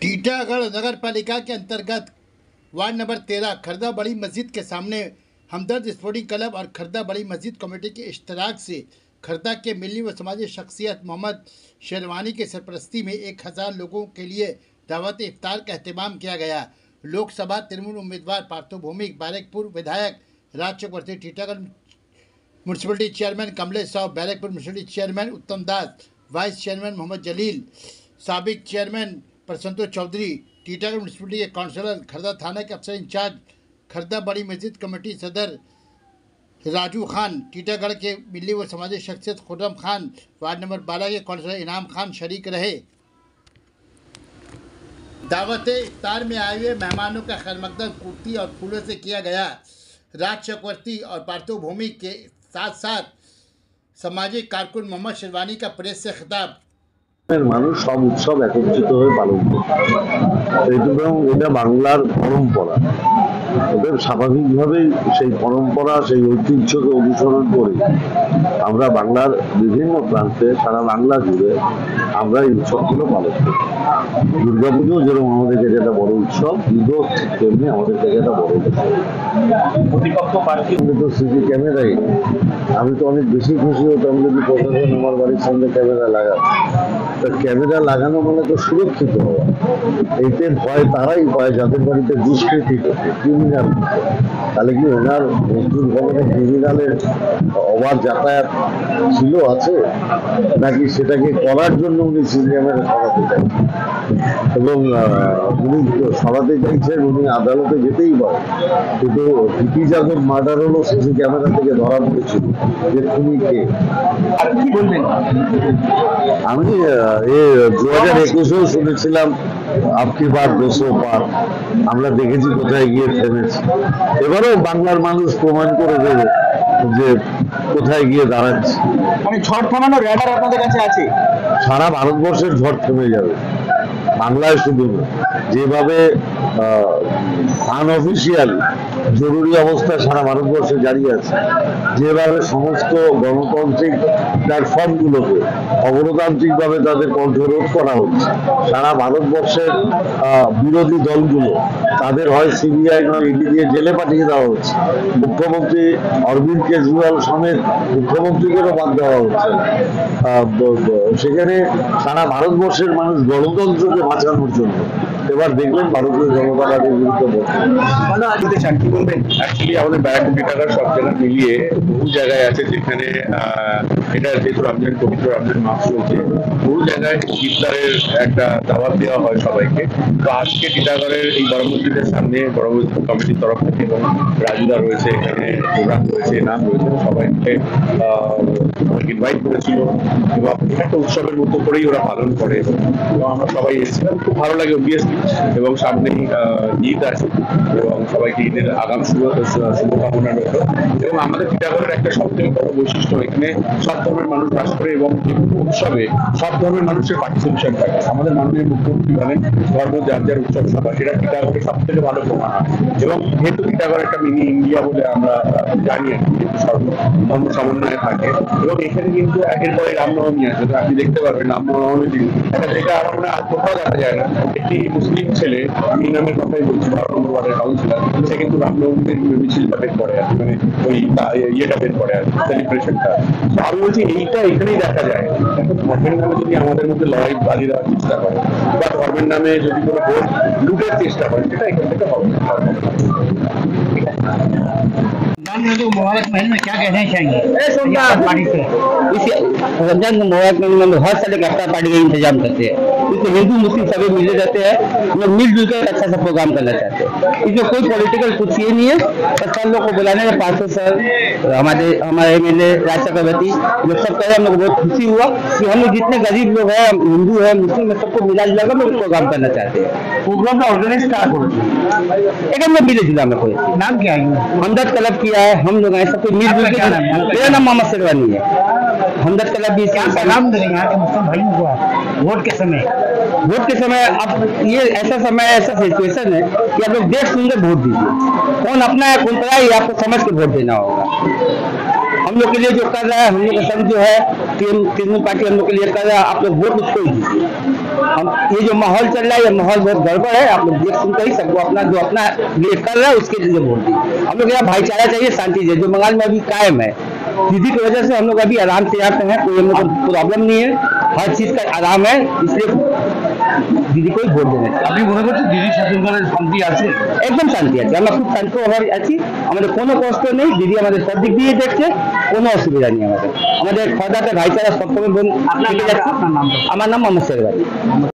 टीटागढ़ नगर पालिका के अंतर्गत वार्ड नंबर 13 खरदा बड़ी मस्जिद के सामने हमदर्द स्पोर्टिंग क्लब और खरदा बड़ी मस्जिद कमेटी के इश्तराक से खरदा के मिली व समाजी शख्सियत मोहम्मद शेरवानी के सरपरस्ती में 1000 लोगों के लिए दावत इफ्तार का अहतमाम किया गया। लोकसभा तृणमूल उम्मीदवार पार्थो भौमिक, बैरकपुर विधायक Raj Chakraborty, Titagarh municipality chairman Kamlesh Sahu, Barrackpore municipality chairman Uttam Das, vice chairman Mohammad Jalil, साबिक चेयरमैन प्रसंतोष चौधरी, टीटागढ़ म्यूनसिपलिटी के काउंसलर, खरदा थाना के अफसर इंचार्ज, खरदा बड़ी मस्जिद कमेटी सदर राजू खान, टीटागढ़ के मिली व समाजी शख्सियत खुर्रम खान, वार्ड नंबर 12 के काउंसलर इनाम खान शरीक रहे। दावत इफ्तार में आए हुए मेहमानों का खैरमकदम कुर्ती और फूलों से किया गया। राज चक्रवर्ती और पार्थो भौमिक के साथ साथ सामाजिक कारकुन मोहम्मद शेरवानी का प्रेस से खिताब। মানুষ সব উৎসব একত্রিত হয়ে পালন করে, এটা বাংলার পরম্পরা। ওদের স্বাভাবিকভাবেই সেই পরম্পরা, সেই ঐতিহ্যকে অনুসরণ করে আমরা বাংলার বিভিন্ন প্রান্তে, সারা বাংলা জুড়ে আমরা এই উৎসবগুলো পালন করি। দুর্গাপুজো যেরকম আমাদের কাছে একটা বড় উৎসব, ঈদও তেমনি আমাদের কাছে একটা বড় উৎসব। প্রতিপক্ষ প্রার্থী তো সিসি ক্যামেরাই, আমি তো অনেক বেশি খুশি হতাম যদি প্রশাসন আমার বাড়ির সামনে ক্যামেরা লাগাতো। ক্যামেরা লাগানো মানে তো সুরক্ষিত হওয়া, এইতে ভয় তারাই পায় যাদের বাড়িতে দুষ্কৃতি করছে, ক্রিমিনাল। তাহলে কি ওনার বন্ধুর ভবনে ক্রিমিনালের অবাধ যাতায়াত ছিল, আছে, নাকি সেটাকে করার জন্য উনি সিসি ক্যামেরা সরাতে চাইছেন? এবং উনি সরাতে চাইছেন, উনি আদালতে যেতেই পারেন, কিন্তু ভিপি যাদব মার্ডার হলো সিসি ক্যামেরা থেকে ধরা পড়েছিল যে খুনি কে। আর কি বলবেন? আমি 2021-এও শুনেছিলাম আপকি বার 200 পার, আমরা দেখেছি কোথায় গিয়ে থেমেছে। এবারেও বাংলার মানুষ প্রমাণ করে দেবে যে কোথায় গিয়ে দাঁড়াচ্ছে। মানে ঝড় থামানোর রেডার আপনাদের কাছে আছে? সারা ভারতবর্ষের ঝড় থেমে যাবে, বাংলায় শুধু না। যেভাবে আনঅফিসিয়াল জরুরি অবস্থা সারা ভারতবর্ষে জারি আছে, যেভাবে সমস্ত গণতান্ত্রিক প্ল্যাটফর্মগুলোকে অগণতান্ত্রিকভাবে তাদের কণ্ঠরোধ করা হচ্ছে, সারা ভারতবর্ষের বিরোধী দলগুলো তাদের হয় সিবিআই নয় ইডি দিয়ে জেলে পাঠিয়ে দেওয়া হচ্ছে। মুখ্যমন্ত্রী অরবিন্দ কেজরিওয়াল সমেত মুখ্যমন্ত্রীকেও বাদ দেওয়া হচ্ছে। সেখানে সারা ভারতবর্ষের মানুষ গণতন্ত্রকে বাঁচানোর জন্য এবার দেখলেন ভারতীয় জনতা পার্টির বিরুদ্ধে দিতে চান, কি বলবেন? অ্যাকচুয়ালি আমাদের ব্যারাকপুর টিটাগড় সব জায়গা মিলিয়ে বহু জায়গায় আছে যেখানে এটা যেহেতু রমজান, পবিত্র রমজান মাস চলছে, বহু জায়গায় ইফতারের একটা দাওয়াত দেওয়া হয় সবাইকে। তো আজকে টিটাগড়ের এই বড় মসজিদের সামনে বড় মসজিদ কমিটির তরফ থেকে এবং রাজুদা রয়েছে, এখানে প্রোগ্রাম রয়েছে, নাম রয়েছে, সবাইকে ইনভাইট করেছিল এবং একটা উৎসবের মতো করেই ওরা পালন করে এবং আমরা সবাই এসেছিলাম। খুব ভালো লাগে অবভিয়াসলি, এবং সামনেই ঈদ আছে এবং সবাইকে ঈদের আগাম শুভকামনা রইল। এবং আমাদের টিটাগড়ের একটা সবথেকে বড় বৈশিষ্ট্য, এখানে সব ধর্মের মানুষ বাস করে এবং উৎসবে সব ধর্মের মানুষের পার্টিসিপেশন থাকে। আমাদের মাননীয় মুখ্যমন্ত্রী বলেন ধর্ম যার যার উৎসব সভা, সেটা টিটাগড়ের সব থেকে ভালো প্রমাণ হয়। এবং যেহেতু টিটাগড় একটা মিনি ইন্ডিয়া বলে আমরা জানি, কিন্তু ধর্ম সমন্বয়ে থাকে এবং এখানে কিন্তু একের পরে রামনবমী আছে। আপনি দেখতে পারবেন রামনবমীর দিন একটা যেটা আমার মনে হয় কোথাও দেখা যায় না, একটি মুসলিম ছেলে, আমি নামের কথাই বলছি, 12 নম্বর ওয়ার্ডের কাউন্সিলর, সে কিন্তু রামনবমীর মিছিলটা বের করে আছে, মানে ওই ইয়েটা বের করে আছে, সেলিব্রেশনটা। তো আমি বলছি এইটা এখানেই দেখা যায়। এখন ধর্মের নামে যদি আমাদের মধ্যে লড়াই বাঁধিয়ে দেওয়ার চেষ্টা করে বা ধর্মের নামে যদি কোনো ভোট লুটের চেষ্টা করে, সেটা এখান থেকে হবে। मुबारक महीने में क्या कहना चाहेंगे पार्टी से? इस रमजान मुबारक महीने में बहुत सारे इफ्तार पार्टी का इंतजाम करते हैं। इसमें हिंदू मुस्लिम सभी मिले रहते हैं, लोग मिलजुल कर अच्छा सा प्रोग्राम करना चाहते हैं। इसमें कोई पॉलिटिकल कुछ ये नहीं है। सर लोग को बुलाने में पार्थो सर, हमारे MLA राज चक्रवर्ती, लोग सब कहे, हम लोग बहुत खुशी हुआ कि हम लोग जितने गरीब लोग हैं, हिंदू है मुस्लिम है, सबको मिला जुला कर लोग प्रोग्राम करना चाहते हैं। प्रोग्राम का ऑर्गेनाइज क्या करो? एक हम लोग मिले जुला में कोई नाम क्या है? हमदर्द क्लब किया है, हम लोग ऐसा कोई मिलजुल के। मेरा नाम मोहम्मद शेरवानी है। हमदर्द क्लब भी क्या सलाम देंगे यहाँ के मुस्लिम भाइयों को वोट के समय? वोट के समय अब ये ऐसा समय, ऐसा सिचुएशन है कि आप लोग देख सुन के वोट दीजिए। कौन अपना है कौन पराया, ये आपको समझ के वोट देना होगा। हम हम लोग के लिए जो कर रहा है, हम लोग का संघ जो है तृणमूल पार्टी हम लोग के लिए कर रहा है, आप लोग वोट उसको ही दीजिए। हम ये जो माहौल चल रहा है, ये माहौल बहुत गड़बड़ है। आप लोग देख सुनते ही सबको अपना जो अपना लिए कर रहा है उसके लिए वोट दीजिए। हम लोग यहाँ भाईचारा चाहिए, शांति चाहिए, जो बंगाल में अभी कायम है। दीदी की वजह से हम लोग अभी आराम से यहाँ पे हैं, कोई हम लोग को प्रॉब्लम नहीं है, हर चीज का आराम है, इसलिए দিদি কই ভোট দেবেন। আপনি মনে করছেন দিদি শাসনকালে শান্তি আছে? একদম শান্তি আছে, আমরা খুব শান্তভাবে আছি, আমাদের কোনো কষ্ট নেই। দিদি আমাদের সব দিক দিয়ে দেখছে, কোনো অসুবিধা নেই আমাদের। আমাদের খর্দাতে ভাইচারা সবসময় থেকে যাচ্ছে। আমার নাম মোহাম্মদ শেরবানি।